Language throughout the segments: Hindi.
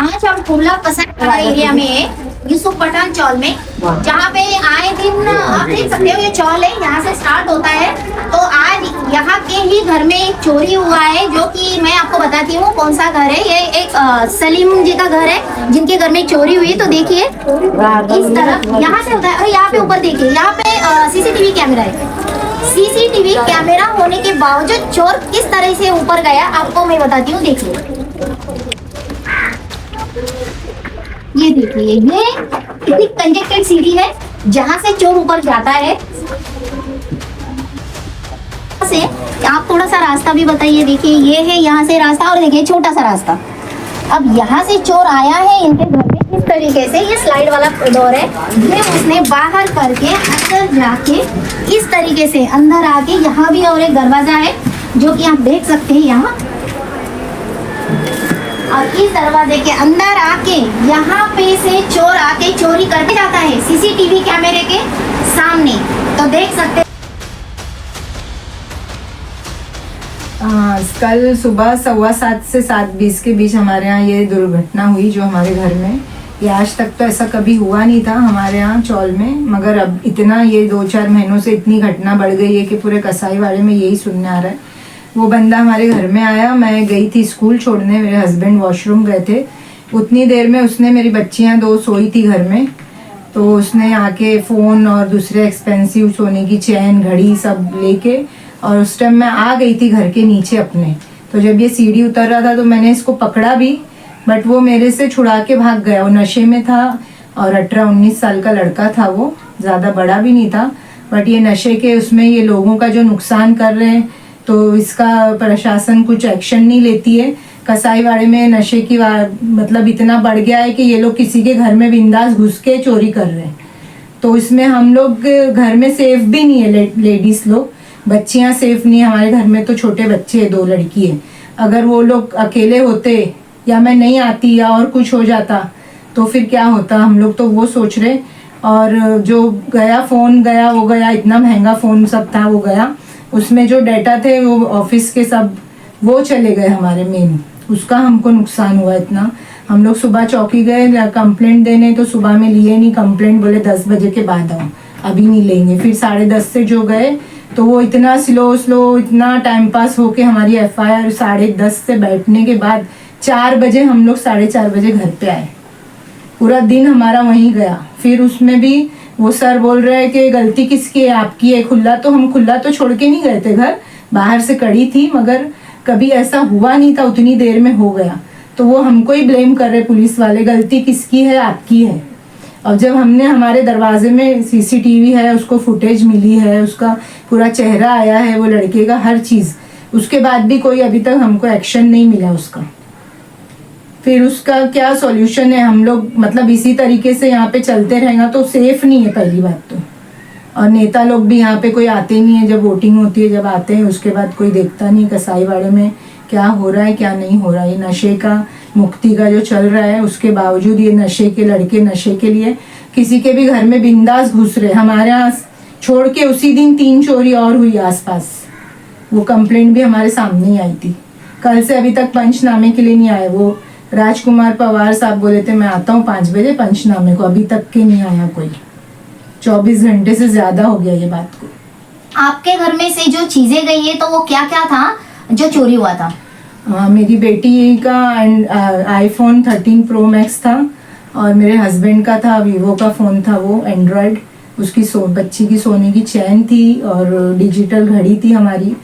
आज हम कुर्ला पसंद एरिया में यूसुफ पठान चौल में, जहाँ पे आए दिन आप देख सकते हो ये चौल है, यहाँ से स्टार्ट होता है। तो आज यहाँ के ही घर में एक चोरी हुआ है, जो कि मैं आपको बताती हूँ कौन सा घर है। ये एक सलीम जी का घर है, जिनके घर में चोरी हुई। तो देखिए इस तरफ यहाँ से होता है, और यहाँ पे ऊपर देखिए, यहाँ पे सीसीटीवी कैमरा है। सीसीटीवी कैमरा होने के बावजूद चोर किस तरह से ऊपर गया आपको मैं बताती हूँ। देखिए ये देखिए, ये कितनी कंजेक्टेड सीढ़ी है जहां से चोर ऊपर जाता है। से आप थोड़ा सा रास्ता भी बताइए। देखिए ये है यहाँ से रास्ता, और देखिए छोटा सा रास्ता। अब यहाँ से चोर आया है इनके घर में इस तरीके से, ये स्लाइड वाला डोर है, ये उसने बाहर करके अंदर जाके इस तरीके से अंदर आके, यहाँ भी और एक दरवाजा है जो कि आप देख सकते हैं यहाँ। और इस दरवाजे के अंदर आके यहाँ पे से चोर आके चोरी करके जाता है सीसीटीवी कैमरे के सामने। तो देख सकते कल सुबह 7:15 से 7:20 के बीच हमारे यहाँ ये दुर्घटना हुई, जो हमारे घर में। ये आज तक तो ऐसा कभी हुआ नहीं था हमारे यहाँ चौल में, मगर अब इतना ये 2-4 महीनों से इतनी घटना बढ़ गई है कि पूरे कसाईवाड़े में यही सुनने आ रहा है। वो बंदा हमारे घर में आया, मैं गई थी स्कूल छोड़ने, मेरे हस्बैंड वॉशरूम गए थे। उतनी देर में उसने, मेरी बच्चियाँ 2 सोई थी घर में, तो उसने आके फ़ोन और दूसरे एक्सपेंसिव सोने की चैन घड़ी सब लेके, और उस टाइम मैं आ गई थी घर के नीचे अपने। तो जब ये सीढ़ी उतर रहा था तो मैंने इसको पकड़ा भी, बट वो मेरे से छुड़ा के भाग गया। वो नशे में था और 18-19 साल का लड़का था, वो ज़्यादा बड़ा भी नहीं था। बट ये नशे के उसमें ये लोगों का जो नुकसान कर रहे हैं, तो इसका प्रशासन कुछ एक्शन नहीं लेती है। कसाईवाड़े में नशे की मतलब इतना बढ़ गया है कि ये लोग किसी के घर में बिंदास घुस के चोरी कर रहे हैं। तो इसमें हम लोग घर में सेफ भी नहीं है, लेडीज़ लोग, बच्चियां सेफ नहीं है। हमारे घर में तो छोटे बच्चे हैं, 2 लड़की है। अगर वो लोग अकेले होते या मैं नहीं आती या और कुछ हो जाता तो फिर क्या होता, हम लोग तो वो सोच रहे। और जो गया फ़ोन गया, वो गया, इतना महंगा फ़ोन सब था वो गया। उसमें जो डाटा थे वो ऑफिस के सब वो चले गए हमारे मेन, उसका हमको नुकसान हुआ इतना। हम लोग सुबह चौकी गए कंप्लेंट देने, तो सुबह में लिए नहीं कंप्लेंट, बोले 10 बजे के बाद आओ, अभी नहीं लेंगे। फिर 10:30 से जो गए तो वो इतना स्लो इतना टाइम पास हो के हमारी FIR 10:30 से बैठने के बाद 4 बजे हम लोग 4:30 बजे घर पे आए। पूरा दिन हमारा वहीं गया। फिर उसमें भी वो सर बोल रहे हैं कि गलती किसकी है, आपकी है। हम खुला तो छोड़ के नहीं गए थे घर, बाहर से कड़ी थी, मगर कभी ऐसा हुआ नहीं था, उतनी देर में हो गया। तो वो हमको ही ब्लेम कर रहे पुलिस वाले, गलती किसकी है, आपकी है। और जब हमने, हमारे दरवाजे में CCTV है, उसको फुटेज मिली है, उसका पूरा चेहरा आया है वो लड़के का, हर चीज़, उसके बाद भी कोई अभी तक हमको एक्शन नहीं मिला उसका। फिर उसका क्या सॉल्यूशन है? हम लोग मतलब इसी तरीके से यहाँ पे चलते रहेगा तो सेफ नहीं है पहली बात तो। और नेता लोग भी यहाँ पे कोई आते नहीं है, जब वोटिंग होती है, जब आते हैं उसके बाद कोई देखता नहीं कसाईवाड़े में क्या हो रहा है क्या नहीं हो रहा है। ये नशे का मुक्ति का जो चल रहा है, उसके बावजूद ये नशे के लड़के नशे के लिए किसी के भी घर में बिंदास घुस रहे। हमारे यहाँ छोड़ के उसी दिन 3 चोरी और हुई आसपास, वो कंप्लेंट भी हमारे सामने ही आई थी। कल से अभी तक पंचनामे के लिए नहीं आए। वो राजकुमार पवार साहब बोले थे मैं आता हूँ 5 बजे पंचनामे को, अभी तक के नहीं आया कोई। 24 घंटे से ज्यादा हो गया ये बात को। आपके घर में से जो चीजें गई है, तो वो क्या क्या था जो चोरी हुआ था? मेरी बेटी का iPhone 13 Pro Max था, और मेरे हस्बैंड का था वीवो का फ़ोन था, वो एंड्रॉयड। उसकी बच्ची की सोने की चैन थी और डिजिटल घड़ी थी हमारी,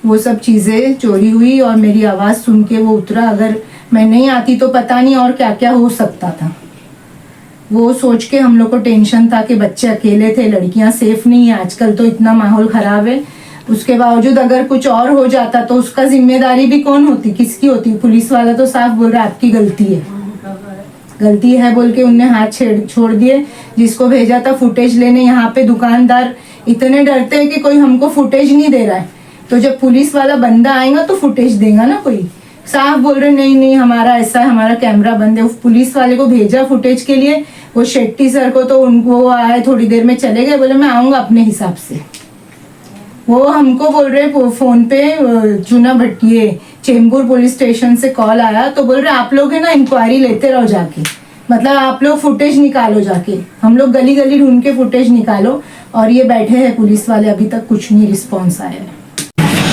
वो सब चीज़ें चोरी हुई। और मेरी आवाज़ सुन के वो उतरा, अगर मैं नहीं आती तो पता नहीं और क्या क्या हो सकता था। वो सोच के हम लोग को टेंशन था कि बच्चे अकेले थे, लड़कियां सेफ नहीं है, आजकल तो इतना माहौल ख़राब है। उसके बावजूद अगर कुछ और हो जाता तो उसका जिम्मेदारी भी कौन होती, किसकी होती? पुलिस वाला तो साफ बोल रहा आपकी गलती है बोल के उनने हाथ छोड़ दिए। जिसको भेजा था फुटेज लेने, यहाँ पे दुकानदार इतने डरते हैं कि कोई हमको फुटेज नहीं दे रहा है, तो जब पुलिस वाला बंदा आएगा तो फुटेज देगा ना कोई। साफ बोल रहे नहीं हमारा ऐसा है, हमारा कैमरा बंद है। पुलिस वाले को भेजा फुटेज के लिए, वो शेट्टी सर को, तो उनको आए, थोड़ी देर में चले गए, बोले मैं आऊँगा अपने हिसाब से। वो हमको बोल रहे फ़ोन पे चूना भट्टिए चेंबूर पुलिस स्टेशन से कॉल आया तो बोल रहे आप लोग है ना इंक्वायरी लेते रहो जाके, मतलब आप लोग फुटेज निकालो जाके। हम लोग गली गली ढूंढ के फुटेज निकालो, और ये बैठे हैं पुलिस वाले, अभी तक कुछ नहीं रिस्पॉन्स आया है।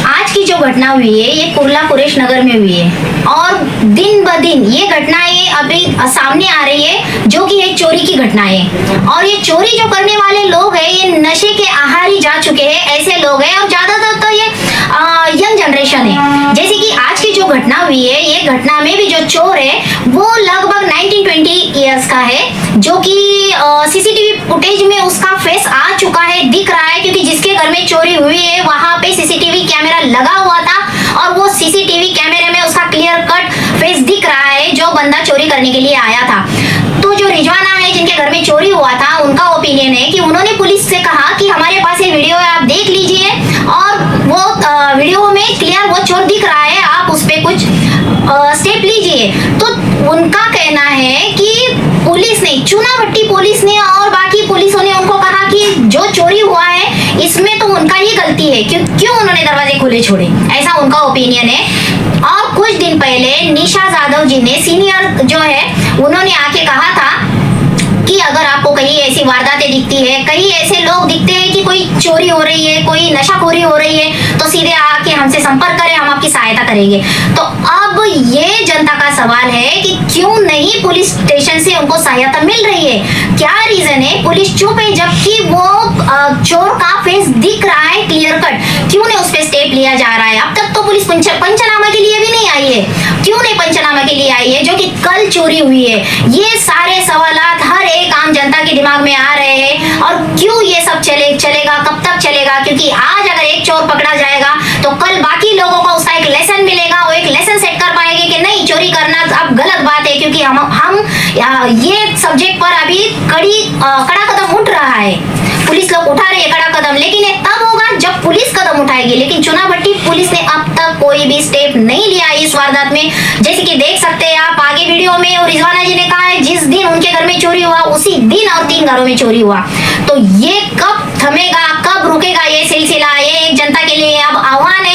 आज की जो घटना हुई है ये कुर्ला कुरेश नगर में हुई है, और दिन ब दिन ये घटनाएं अभी सामने आ रही है, जो कि है चोरी की घटनाएं। और ये चोरी जो करने वाले लोग हैं ये नशे के आहारी जा चुके हैं, ऐसे लोग हैं, और ज्यादातर तो ये यंग जनरेशन है। जैसे कि आज की जो घटना हुई है, ये घटना में भी जो चोर है वो लगभग 19-20 इयर्स का है, जो कि सीसीटीवी फुटेज में उसका फेस आ चुका है, दिख रहा है, क्योंकि जिसके घर में चोरी हुई है वहां पे सीसीटीवी कैमरा लगा हुआ था, और वो सीसीटीवी कैमरे में उसका क्लियर कट फेस दिख रहा है, जो बंदा चोरी करने के लिए आया था। तो जो रिजवाना है जिनके घर में चोरी हुआ था, उनका ओपिनियन है कि उन्होंने पुलिस से कहा कि हमारे पास ये वीडियो है, आप देख लीजिए, और वो वीडियो में क्लियर वो चोर दिख रहा है, आप उस पे कुछ स्टेप लीजिए। तो उनका कहना है कि पुलिस ने, चुनाभट्टी पुलिस ने और बाकी पुलिसों ने उनको कहा कि जो चोरी हुआ है इसमें तो उनका ही गलती है, क्यों उन्होंने दरवाजे खुले छोड़े, ऐसा उनका ओपिनियन है। और कुछ दिन पहले निशा जाधव जी ने, सीनियर जो है, उन्होंने आके कहा था कि अगर आपको कहीं ऐसी वारदातें दिखती है, कहीं ऐसे लोग दिखते हैं कि कोई चोरी हो रही है, कोई नशाखोरी हो रही है, तो सीधे आके हमसे संपर्क करें, हम आपकी सहायता करेंगे। तो अब ये जनता का सवाल है कि क्यों नहीं पुलिस स्टेशन से उनको सहायता मिल रही है, क्या रीजन है, पुलिस चुप है, जबकि वो चोर का फेस दिख रहा है क्लियर कट, क्यों नहीं उस पर स्टेप लिया जा रहा है? अब तक तो पुलिस पंचनामा के लिए भी नहीं आई है, क्यों नहीं पंचनामा के लिए आई है, जो कि कल चोरी हुई है? ये सारे सवालात हर एक आम जनता के दिमाग में आ रहे हैं। और क्यों ये सब चलेगा, कब तक चलेगा? क्योंकि आज अगर एक चोर पकड़ा जाएगा तो कल बाकी लोगों को उसका एक लेसन मिलेगा, वो एक लेसन सेट कर पाएंगे कि नहीं, चोरी करना अब गलत बात है। क्योंकि हम ये सब्जेक्ट पर अभी कड़ा कदम उठ रहा है, पुलिस लोग उठा रही है कड़ा कदम, लेकिन ये तब होगा जब पुलिस कदम उठाएगी। लेकिन चुनाभट्टी पुलिस ने अब तक कोई भी स्टेप नहीं लिया इस वारदात में। जैसे कि देख सकते हैं आप आगे वीडियो में, और रिजवाना जी ने कहा है जिस दिन उनके घर में चोरी हुआ उसी दिन और 3 घरों में चोरी हुआ। तो ये कब थमेगा, कब रुकेगा ये सिलसिला? ये एक जनता के लिए अब आह्वान है।